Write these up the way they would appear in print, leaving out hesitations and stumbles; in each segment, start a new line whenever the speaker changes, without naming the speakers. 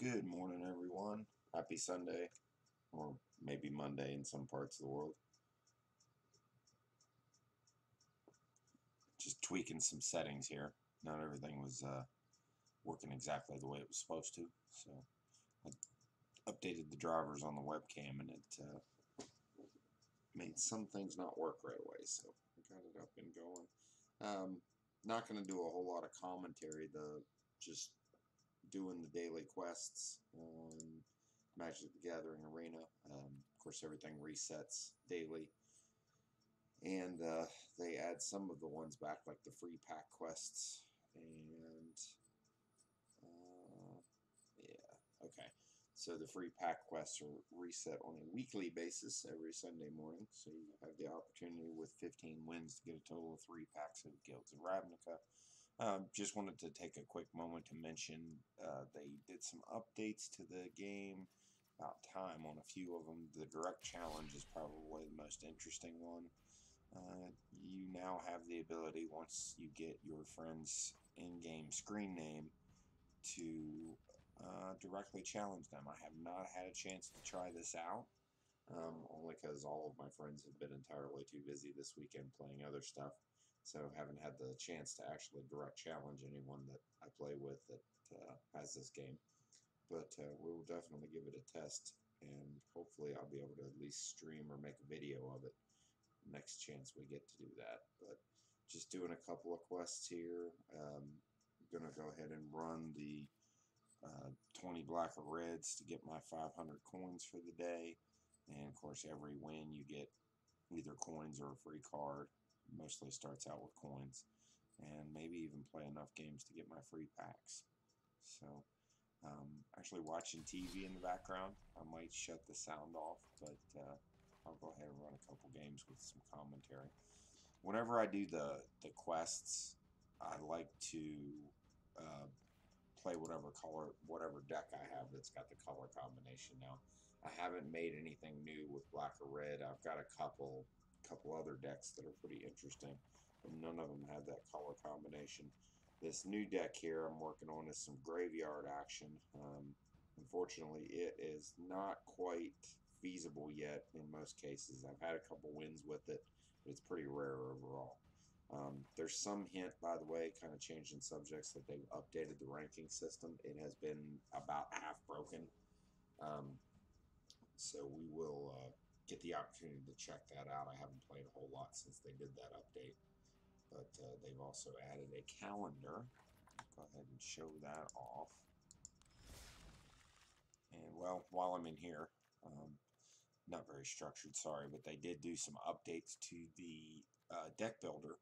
Good morning, everyone. Happy Sunday, or maybe Monday in some parts of the world. Just tweaking some settings here. Not everything was working exactly the way it was supposed to, so I updated the drivers on the webcam, and it made some things not work right away, so I got it up and going. Not going to do a whole lot of commentary, just doing the daily quests on Magic the Gathering Arena. Of course, everything resets daily, and they add some of the ones back, like the free pack quests, and yeah, okay. So the free pack quests are reset on a weekly basis every Sunday morning, so you have the opportunity with 15 wins to get a total of 3 packs of Guilds of Ravnica. Just wanted to take a quick moment to mention they did some updates to the game. About time on a few of them. The direct challenge is probably the most interesting one. You now have the ability, once you get your friend's in-game screen name, to directly challenge them. I have not had a chance to try this out, only because all of my friends have been entirely too busy this weekend playing other stuff, so haven't had the chance to actually direct challenge anyone that I play with that has this game. But we will definitely give it a test, and hopefully I'll be able to at least stream or make a video of it next chance we get to do that. But just doing a couple of quests here. I'm going to go ahead and run the 20 black or reds to get my 500 coins for the day. And of course, every win you get either coins or a free card. Mostly starts out with coins. And maybe even play enough games to get my free packs. So, actually watching TV in the background. I might shut the sound off, but I'll go ahead and run a couple games with some commentary. Whenever I do the quests, I like to play whatever deck I have that's got the color combination. Now, I haven't made anything new with black or red. I've got a couple other decks that are pretty interesting, but none of them have that color combination. This new deck here I'm working on is some graveyard action. Unfortunately, it is not quite feasible yet in most cases. I've had a couple wins with it, but it's pretty rare overall. There's some hint, by the way, kind of changing subjects, that they've updated the ranking system. It has been about half broken. Um, so we will get the opportunity to check that out. I haven't played a whole lot since they did that update. But they've also added a calendar. Go ahead and show that off. And, well, while I'm in here, not very structured, sorry, but they did do some updates to the deck builder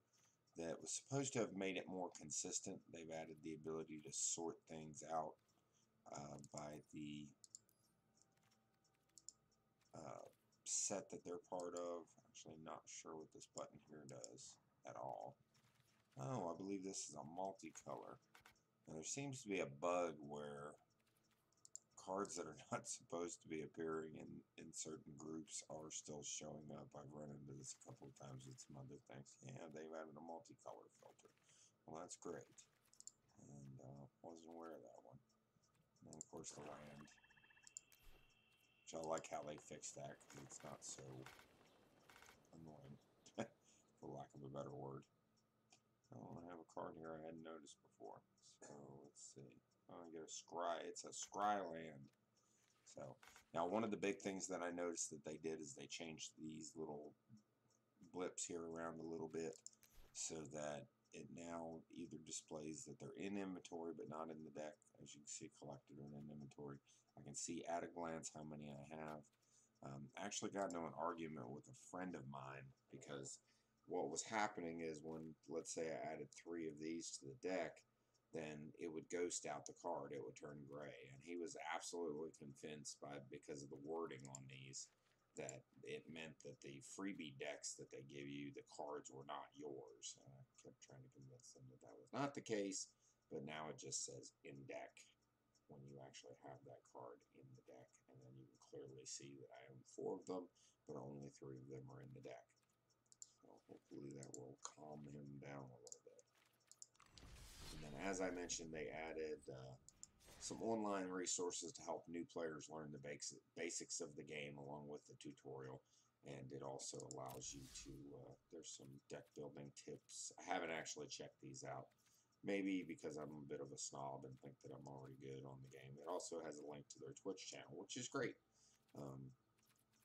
that was supposed to have made it more consistent. They've added the ability to sort things out by the set that they're part of. Actually, not sure what this button here does at all. Oh, I believe this is a multicolor. Now, there seems to be a bug where cards that are not supposed to be appearing in certain groups are still showing up. I've run into this a couple of times with some other things. Yeah, they've added a multicolor filter. Well, that's great. And wasn't aware of that one. And then, of course, the land. Which I like how they fixed that, because it's not so annoying, for lack of a better word. Oh, I have a card here I hadn't noticed before. So, let's see. Oh, I get a scry. It's a scry land. So, now one of the big things that I noticed that they did is they changed these little blips here around a little bit, so that it now either displays that they're in inventory but not in the deck. As you can see, collected or in inventory. I can see at a glance how many I have. I actually got into an argument with a friend of mine, because what was happening is, when, let's say, I added 3 of these to the deck, then it would ghost out the card. It would turn gray. And he was absolutely convinced, because of the wording on these, that it meant that the freebie decks that they give you, the cards were not yours. And I kept trying to convince them that that was not the case, but now it just says in deck when you actually have that card in the deck. And then you can clearly see that I own 4 of them, but only 3 of them are in the deck. So hopefully that will calm him down a little bit. And then, as I mentioned, they added some online resources to help new players learn the basics of the game along with the tutorial. And it also allows you to, there's some deck building tips. I haven't actually checked these out. Maybe because I'm a bit of a snob and think that I'm already good on the game. It also has a link to their Twitch channel, which is great.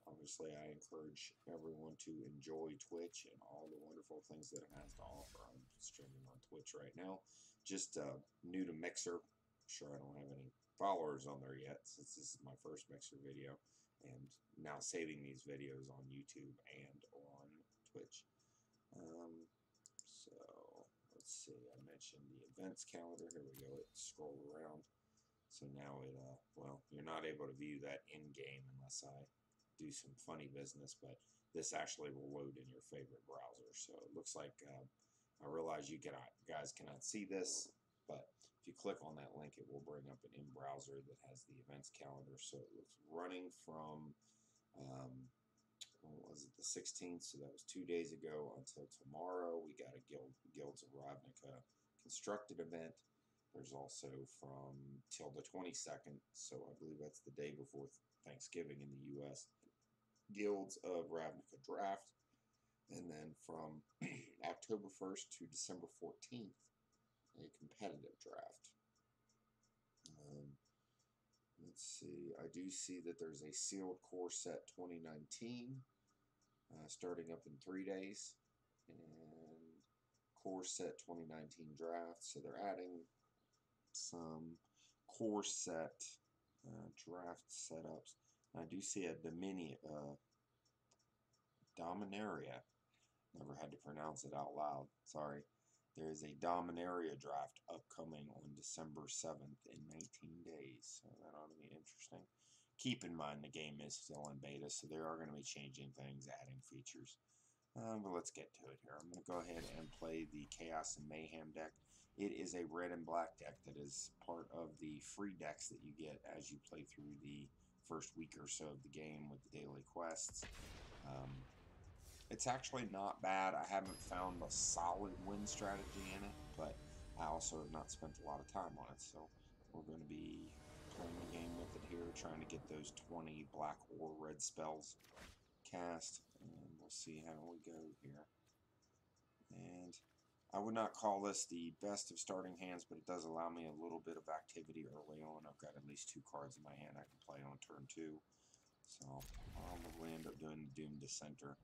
Obviously, I encourage everyone to enjoy Twitch and all the wonderful things that it has to offer. I'm streaming on Twitch right now. Just new to Mixer. Sure, I don't have any followers on there yet since this is my first Mixer video. And now saving these videos on YouTube and on Twitch. So, let's see. I mentioned the events calendar. Here we go. It scrolled around. So now it, well, you're not able to view that in-game unless I do some funny business, but this actually will load in your favorite browser. So it looks like, I realize you guys cannot see this, but if you click on that link, it will bring up an in-browser that has the events calendar. So it was running from, what was it, the 16th, so that was 2 days ago, until tomorrow. We got a Guilds of Ravnica constructed event. There's also from till the 22nd, so I believe that's the day before Thanksgiving in the U.S., Guilds of Ravnica draft. And then from October 1st to December 14th, a competitive draft. Let's see, I do see that there's a sealed core set 2019 starting up in 3 days, and core set 2019 draft. So they're adding some core set draft setups. And I do see a Dominaria. Never had to pronounce it out loud. Sorry. There is a Dominaria draft upcoming on December 7th in 19 days. So that ought to be interesting. Keep in mind the game is still in beta, so they are going to be changing things, adding features. But let's get to it here. I'm going to go ahead and play the Chaos and Mayhem deck. It is a red and black deck that is part of the free decks that you get as you play through the first week or so of the game with the daily quests. It's actually not bad. I haven't found a solid win strategy in it, but I also have not spent a lot of time on it. So we're going to be playing the game with it here, trying to get those 20 black or red spells cast, and we'll see how we go here. And I would not call this the best of starting hands, but it does allow me a little bit of activity early on. I've got at least 2 cards in my hand I can play on turn 2. So I'll probably end up doing the Doom Dissenter,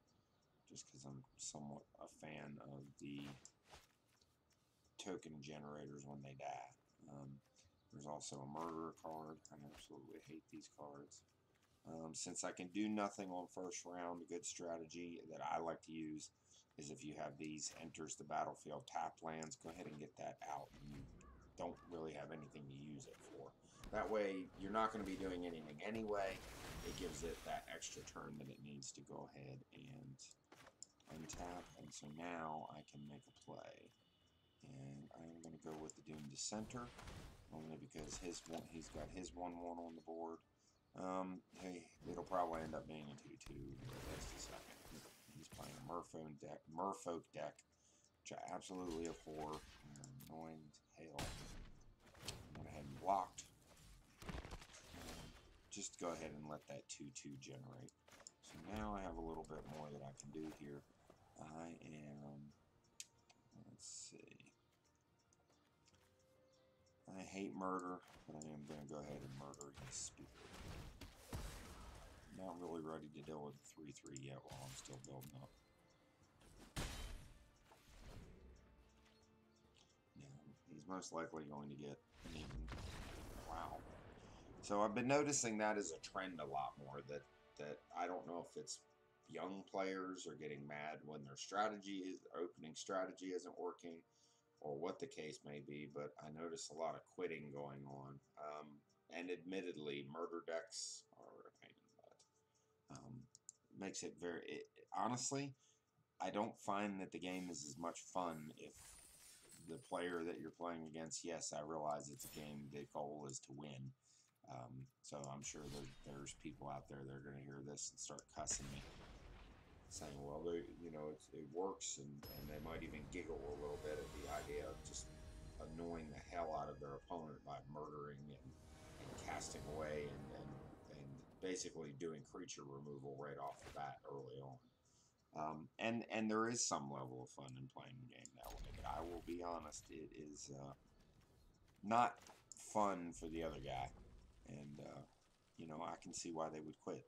just because I'm somewhat a fan of the token generators when they die. There's also a Murderer card. I absolutely hate these cards. Since I can do nothing on first round, a good strategy that I like to use is if you have these enters the battlefield tapped lands, go ahead and get that out. You don't really have anything to use it for. That way, you're not going to be doing anything anyway. It gives it that extra turn that it needs to go ahead and untap. And so now I can make a play. And I'm going to go with the Doom Dissenter, only because he's got his 1/1 on the board. Hey, it'll probably end up being a 2/2 in just a second. He's playing a Merfolk deck, which I absolutely abhor. Annoying as hell. I went ahead and blocked. Just go ahead and let that 2/2 generate. So now I have a little bit more that I can do here. I am, let's see. I hate murder, but I am going to go ahead and murder his spirit. Not really ready to deal with the 3/3 yet while I'm still building up. Yeah, he's most likely going to get an even. Wow. So I've been noticing that as a trend a lot more, that I don't know if it's young players are getting mad when their opening strategy isn't working, or what the case may be, but I notice a lot of quitting going on. And admittedly, murder decks are a pain in the butt. Makes it honestly, I don't find that the game is as much fun if the player that you're playing against, yes, I realize it's a game, the goal is to win. So I'm sure there's people out there that are going to hear this and start cussing me, saying, well, it works, and they might even giggle a little bit at the idea of just annoying the hell out of their opponent by murdering and casting away and basically doing creature removal right off the bat early on. And there is some level of fun in playing the game that way, but I will be honest, it is not fun for the other guy, and you know, I can see why they would quit,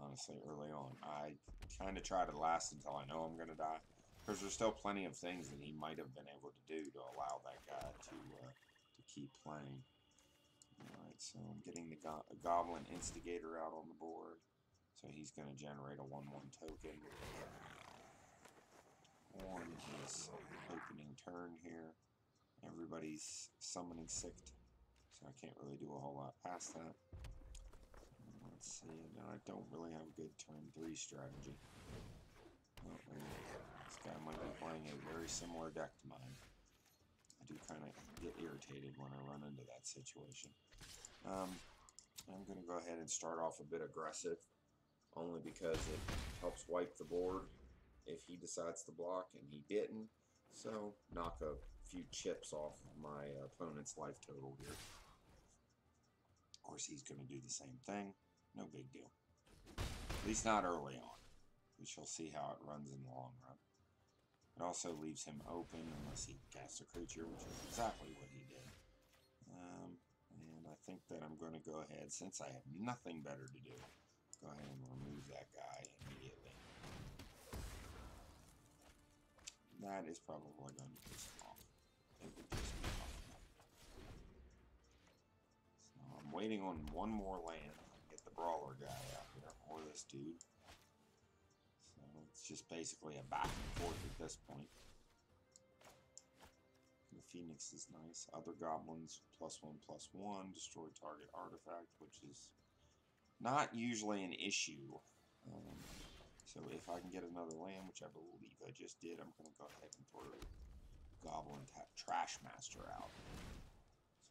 honestly, early on. I kind of try to last until I know I'm going to die, because there's still plenty of things that he might have been able to do to allow that guy to keep playing. Alright, so I'm getting the Goblin Instigator out on the board. So he's going to generate a 1/1 token on his opening turn here. Everybody's summoning Sict, so I can't really do a whole lot past that. Let's see, now I don't really have a good turn 3 strategy. Oh, this guy might be playing a very similar deck to mine. I do kind of get irritated when I run into that situation. I'm going to go ahead and start off a bit aggressive, only because it helps wipe the board if he decides to block, and he didn't. So, knock a few chips off my opponent's life total here. Of course, he's going to do the same thing. No big deal. At least not early on. We shall see how it runs in the long run. It also leaves him open unless he casts a creature, which is exactly what he did. And I think that I'm going to go ahead, since I have nothing better to do, go ahead and remove that guy immediately. That is probably going to piss him off. It would piss me off. So I'm waiting on one more land to get the Brawler guy out here, or this dude. So it's just basically a back and forth at this point. The Phoenix is nice. Other goblins, +1/+1, destroy target artifact, which is not usually an issue. So if I can get another land, which I believe I just did, I'm going to go ahead and throw Goblin Trash Master out.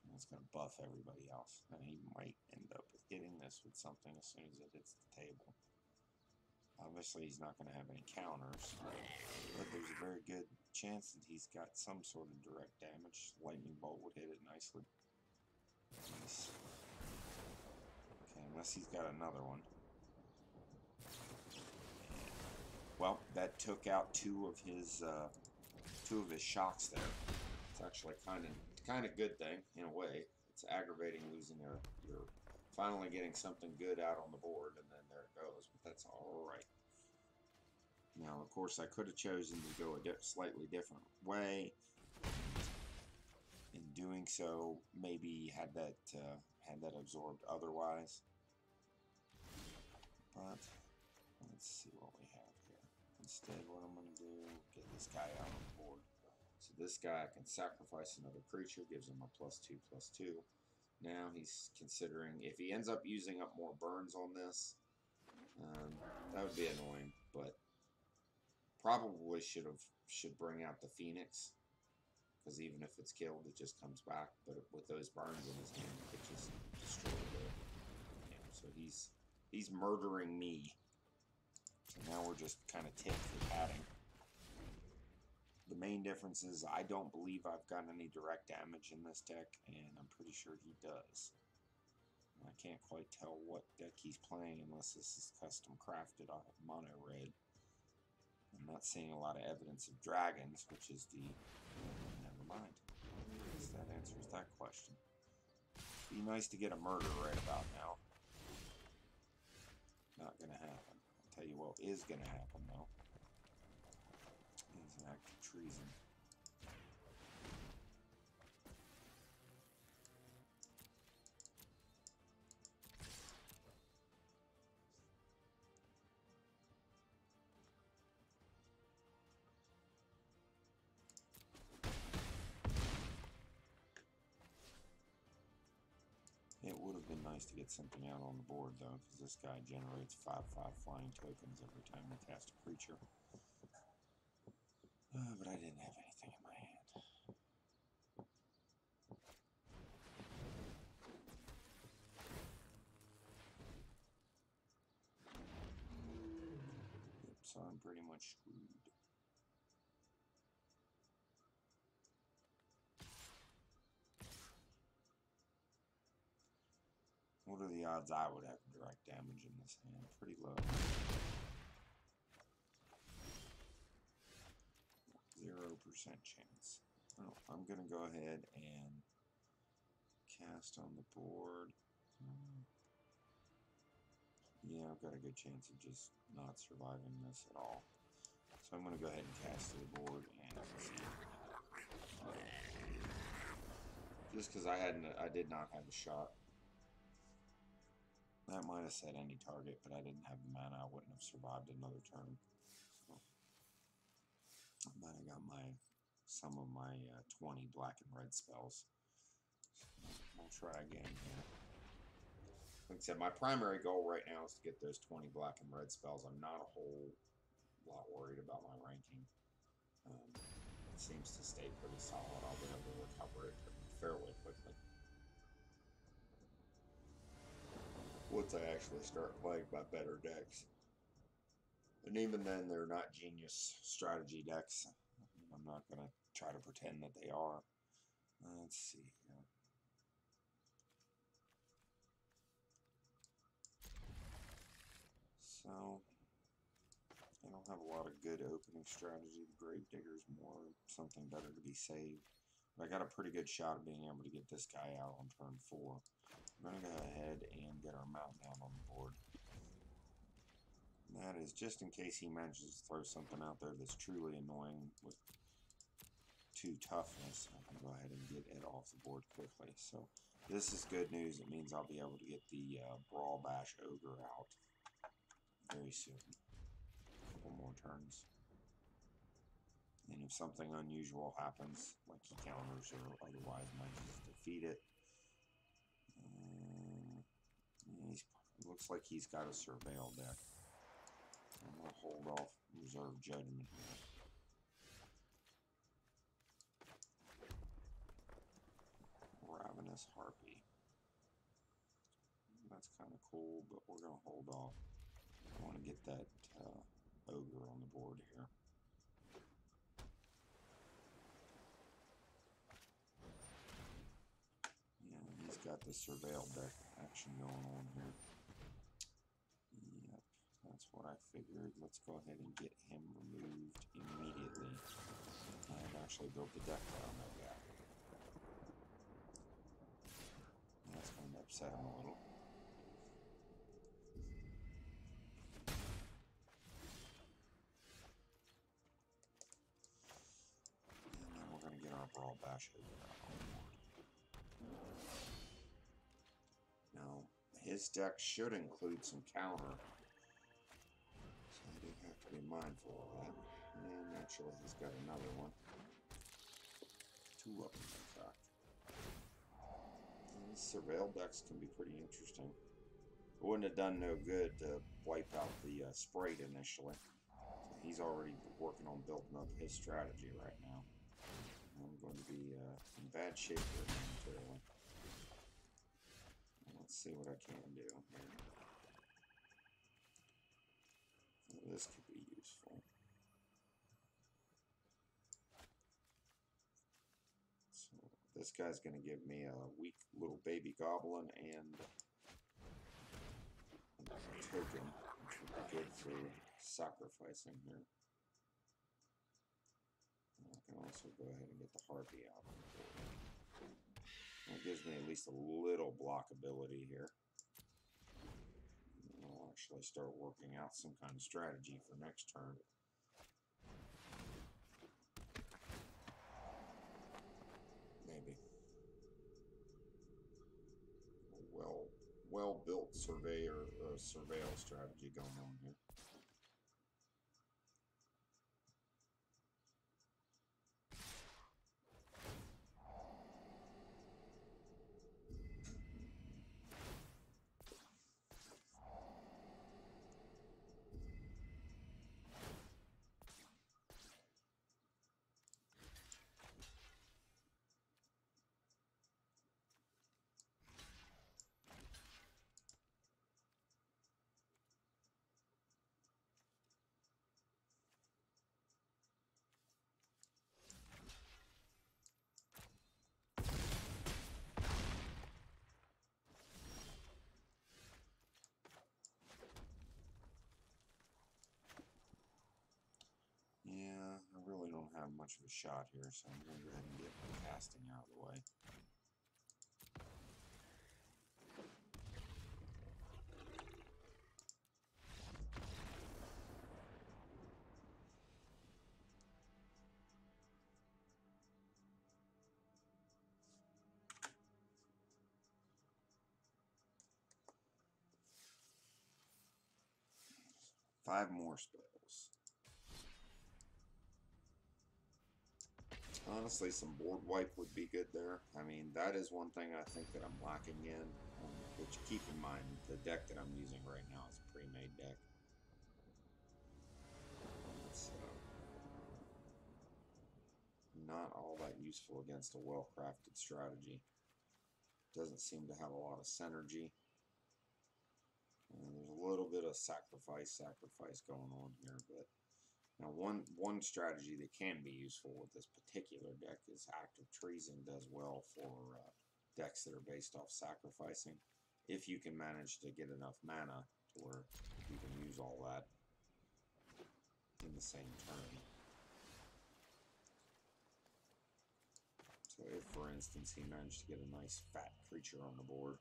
So that's going to buff everybody else. And he might end up hitting this with something as soon as it hits the table. Obviously, he's not going to have any counters, but there's a very good chance that he's got some sort of direct damage. Lightning Bolt would hit it nicely. Nice. Okay, unless he's got another one. Well, that took out two of his shocks there. It's actually kind of good thing in a way. It's aggravating losing your finally getting something good out on the board, and then there it goes. But that's all right. Now, of course, I could have chosen to go a slightly different way. In doing so, maybe had that absorbed otherwise. But let's see what we have here. Instead, what I'm going to do, get this guy out on the board. So this guy can sacrifice another creature, gives him a +2/+2. Now he's considering, if he ends up using up more burns on this, that would be annoying, but probably should bring out the Phoenix, because even if it's killed, it just comes back. But with those burns in his hand, it just destroy the game. So he's murdering me. So now we're just kind of tit for tatting. The main difference is I don't believe I've got any direct damage in this deck, and I'm pretty sure he does. I can't quite tell what deck he's playing unless this is custom crafted on mono red. I'm not seeing a lot of evidence of dragons, which is the... never mind. I guess that answers that question. Be nice to get a murder right about now. Not gonna happen. I'll tell you what is gonna happen, though. Is an act of treason. It would have been nice to get something out on the board, though, because this guy generates 5/5 flying tokens every time we cast a creature. But I didn't have anything in my hand. Yep, so I'm pretty much screwed. odds I would have direct damage in this hand? Pretty low. 0% chance. Oh, I'm going to go ahead and cast on the board. Yeah, I've got a good chance of just not surviving this at all. So I'm going to go ahead and cast to the board and see. Just because I did not have a shot. That might have said any target, but I didn't have the mana. I wouldn't have survived another turn. But I got some of my 20 black and red spells. I'll try again here. Like I said, my primary goal right now is to get those 20 black and red spells. I'm not a whole lot worried about my ranking. It seems to stay pretty solid. I'll be able to recover it fairly quickly. Once I actually start playing my better decks. And even then, they're not genius strategy decks. I'm not going to try to pretend that they are. Let's see here. So, I don't have a lot of good opening strategy. The Gravedigger's more something better to be saved. But I got a pretty good shot of being able to get this guy out on turn 4. We're going to go ahead and get our Mountain Hound on the board. And that is just in case he manages to throw something out there that's truly annoying with 2 toughness. I can go ahead and get it off the board quickly. So this is good news. It means I'll be able to get the Brawl Bash Ogre out very soon. A couple more turns. And if something unusual happens, like he counters or otherwise manages to defeat it, it looks like he's got a Surveil deck. I'm going to hold off Reserve Judgment here. Ravenous Harpy. That's kind of cool, but we're going to hold off. I want to get that Ogre on the board here. Yeah, he's got the Surveil deck action going on here. Yep, that's what I figured. Let's go ahead and get him removed immediately. I've actually built the deck that I know that. That's going to upset him a little. And then we're going to get our Brawl Bash Ogre out on the board. Now, his deck should include some counter, so I do have to be mindful of that. And actually, he's got another one. 2 of them, in fact. And these Surveil decks can be pretty interesting. It wouldn't have done no good to wipe out the Sprite initially. So he's already working on building up his strategy right now. I'm going to be in bad shape here momentarily. Let's see what I can do here. Well, this could be useful. So this guy's going to give me a weak little baby goblin and a token, which would be good for sacrificing here. And I can also go ahead and get the Harpy out. That gives me at least a little blockability here. I'll actually start working out some kind of strategy for next turn. Maybe. A well-built surveyor or surveil strategy going on here. much of a shot here, so I'm going to go ahead and get the casting out of the way. Five more spells. Honestly, some board wipe would be good there. I mean, that is one thing I think that I'm lacking in. Which, keep in mind, the deck that I'm using right now is a pre-made deck. It's not all that useful against a well-crafted strategy. Doesn't seem to have a lot of synergy. And there's a little bit of sacrifice going on here, but now one strategy that can be useful with this particular deck is Act of Treason. Does well for decks that are based off sacrificing, if you can manage to get enough mana to where you can use all that in the same turn. So if, for instance, he managed to get a nice fat creature on the board,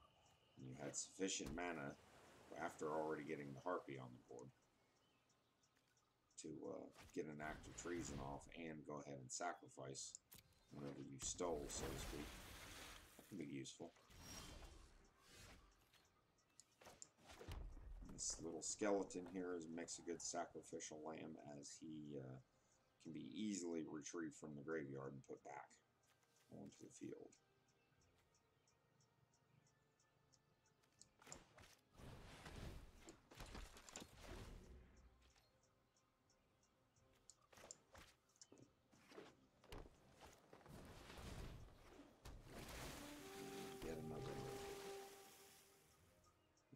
and you had sufficient mana after already getting the Harpy on the board to get an Act of Treason off and go ahead and sacrifice whatever you stole, so to speak, that can be useful. This little skeleton here makes a good sacrificial lamb, as he can be easily retrieved from the graveyard and put back onto the field.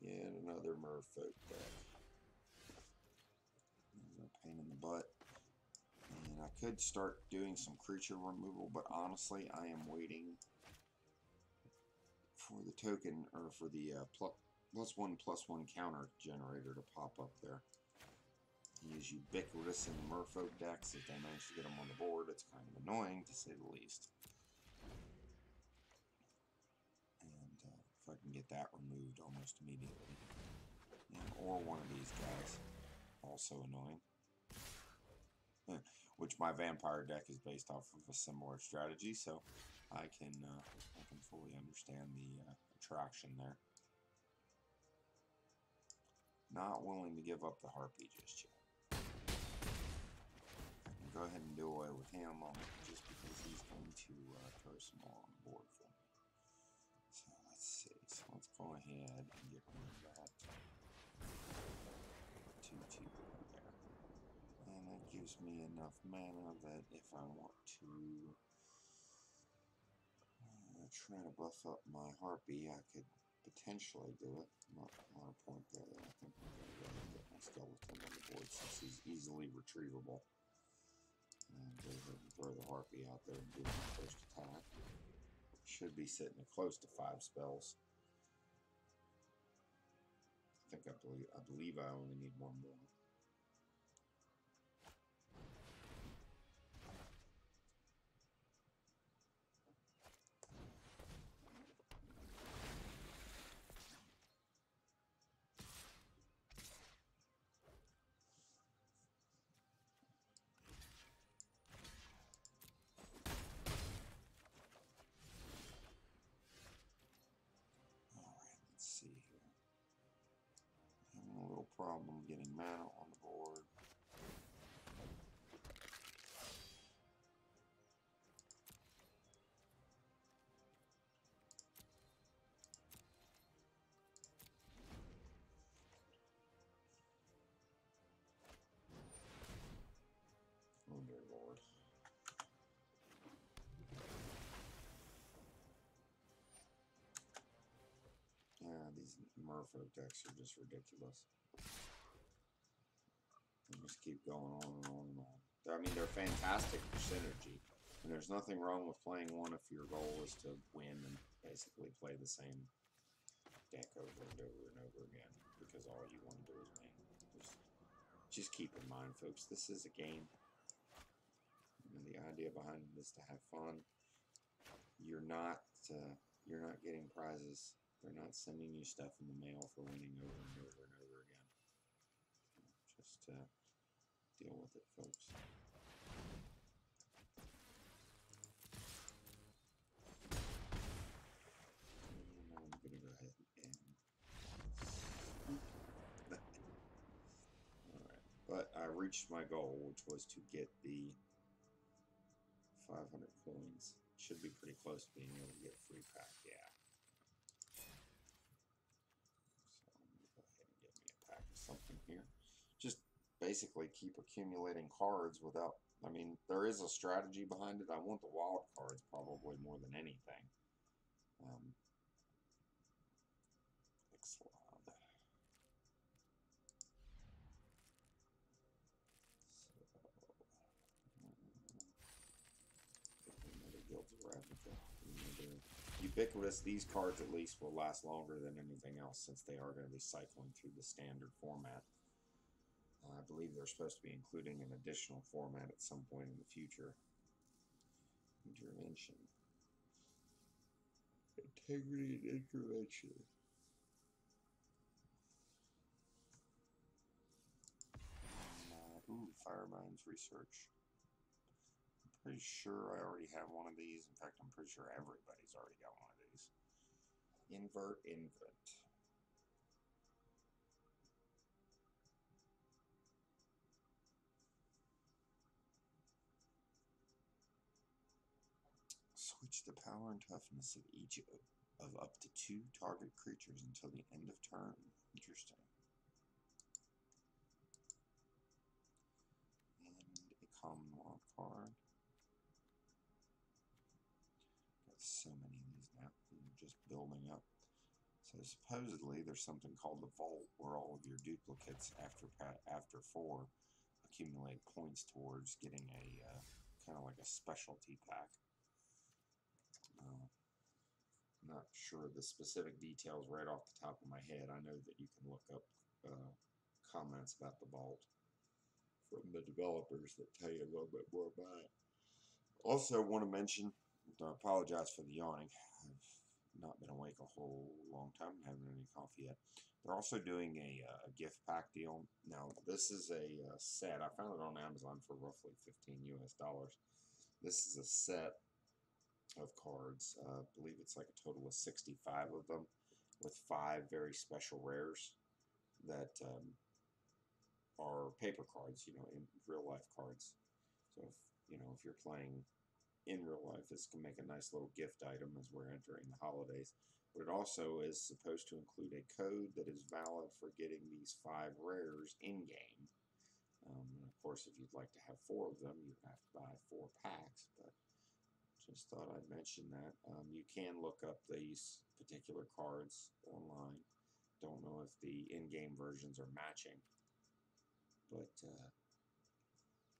Yet another merfolk deck. There's a pain in the butt. And I could start doing some creature removal, but honestly, I am waiting for the token, or for the +1/+1 counter generator to pop up there. He is ubiquitous in the merfolk decks. If they manage to get him on the board, it's kind of annoying, to say the least. And if I can get that removed almost immediately. Or one of these guys, also annoying. Which my vampire deck is based off of a similar strategy, so I can fully understand the attraction there. Not willing to give up the Harpy just yet. I can go ahead and do away with him just because he's going to throw some more on the board for me. So let's see. So let's go ahead and get rid of that 2/2 there. And that gives me enough mana that if I want to try to buff up my Harpy, I could potentially do it. Not a lot of point there. I think I'm going to go ahead and get my skeleton on the board since he's easily retrievable. And go ahead and throw the Harpy out there and do my first attack. Should be sitting at close to 5 spells. I believe I only need one more. Problem getting mana on the board. Oh dear Lord. Yeah, these merfolk decks are just ridiculous. They just keep going on and on and on. I mean, they're fantastic for synergy. And there's nothing wrong with playing one if your goal is to win and basically play the same deck over and over and over again, because all you want to do is win. Just keep in mind, folks, this is a game. And the idea behind it is to have fun. You're not getting prizes. They're not sending you stuff in the mail for winning over and over and over again. Just deal with it, folks. And I'm going to go ahead and alright, but I reached my goal, which was to get the 500 coins. Should be pretty close to being able to get a free pack, yeah. So I'm going to go ahead and get me a pack of something here. Just basically keep accumulating cards without, I mean, there is a strategy behind it. I want the wild cards probably more than anything. Ubiquitous, these cards at least will last longer than anything else since they are going to be cycling through the standard format. I believe they're supposed to be including an additional format at some point in the future. Intervention. Integrity and intervention. Ooh, Firemind's Research. I'm pretty sure I already have one of these. In fact, I'm pretty sure everybody's already got one of these. Invert. Switch the power and toughness of each of up to 2 target creatures until the end of turn. Interesting. And a common wild card. Got so many of these now. They're just building up. So supposedly there's something called the Vault, where all of your duplicates after 4 accumulate points towards getting a kind of like a specialty pack. Not sure the specific details right off the top of my head. I know that you can look up comments about the Vault from the developers that tell you a little bit more about it. Also want to mention, I apologize for the yawning. I've not been awake a whole long time. I haven't had any coffee yet. They're also doing a gift pack deal. Now, this is a set. I found it on Amazon for roughly $15 US. This is a set of cards. I believe it's like a total of 65 of them with 5 very special rares that are paper cards, you know, in real life cards. So if you're playing in real life, this can make a nice little gift item as we're entering the holidays. But it also is supposed to include a code that is valid for getting these 5 rares in-game. And of course, if you'd like to have 4 of them, you have to buy 4 packs, but just thought I'd mention that. You can look up these particular cards online. Don't know if the in-game versions are matching, but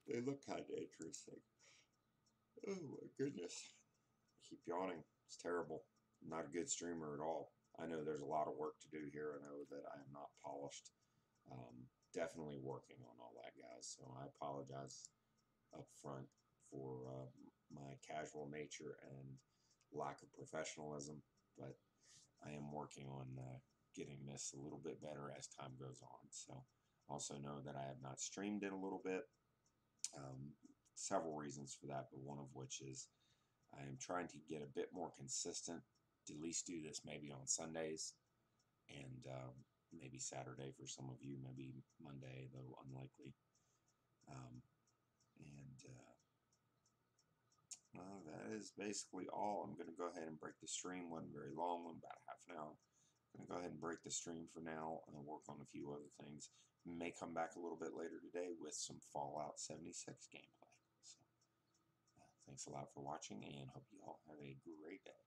they look kind of interesting. Oh my goodness. I keep yawning. It's terrible. I'm not a good streamer at all. I know there's a lot of work to do here. I know that I am not polished. Definitely working on all that, guys. So I apologize up front for my casual nature and lack of professionalism. But I am working on getting this a little bit better as time goes on. So also know that I have not streamed in a little bit. Several reasons for that, but one of which is I am trying to get a bit more consistent, to at least do this maybe on Sundays and maybe Saturday for some of you, maybe Monday, though unlikely. That is basically all. I'm going to go ahead and break the stream. Wasn't very long one, about half an hour. I'm going to go ahead and break the stream for now and work on a few other things. May come back a little bit later today with some Fallout 76 gameplay. So, thanks a lot for watching, and hope you all have a great day.